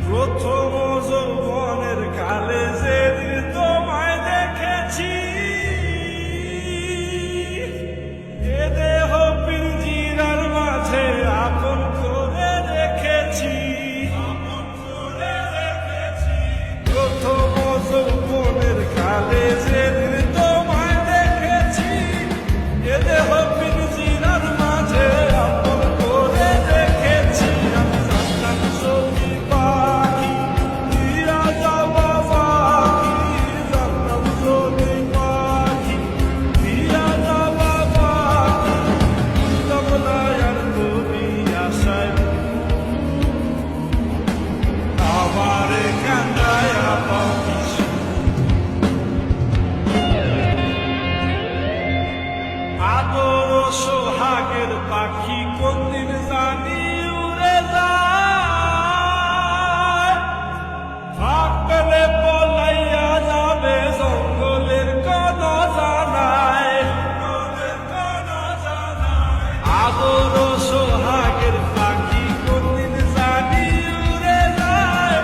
প্রথম যৌবনের কালে যেদিন তোমায় দেখেছি, এ দেহ পিঞ্জিরার মাঝে আপন করে রেখেছি। প্রথম যৌবনের কালে যেদিন তোমায় দেখেছি, এ দেহ পিঞ্জিরার মাঝে আপন করে রেখেছি। আমি জানতাম সখী পাখি দিয়া যাবা পাখি, জানতাম সখী পাখি দিয়া যাবা পাখি, বুঝতাম না আর তুমি আশায় আমারে কান্দায়া পাখি। আদর সোহাগের পাখি কোনদিন জানি উড়ে যায়, ফাঁক পেলে পলাইয়া যাবে জঙ্গলের কোন জানায়। আদর সোহাগের পাখি কোনদিন জানি উড়ে যায়,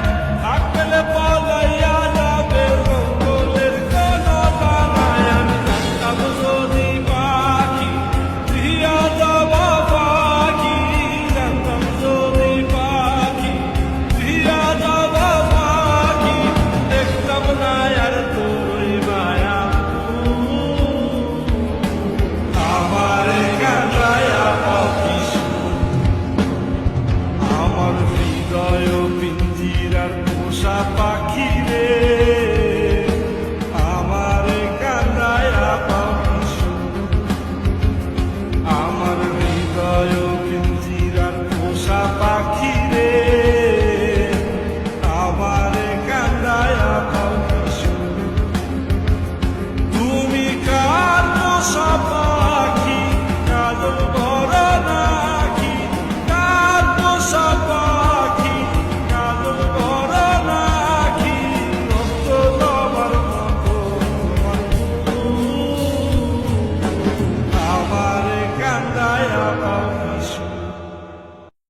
ফাঁক পেলে পলাইয়া যাবে জঙ্গলের কোন জানায়। আমি জানতাম যদি পাখি দিয়া যাবা পাখি, জানতাম যদি পাখি দিয়া যাবা পাখি, দেখতাম না আর তোর মায়া আমারে কাঁদায়া পাখি। আমার হৃদয় পিঞ্জিরার পোষা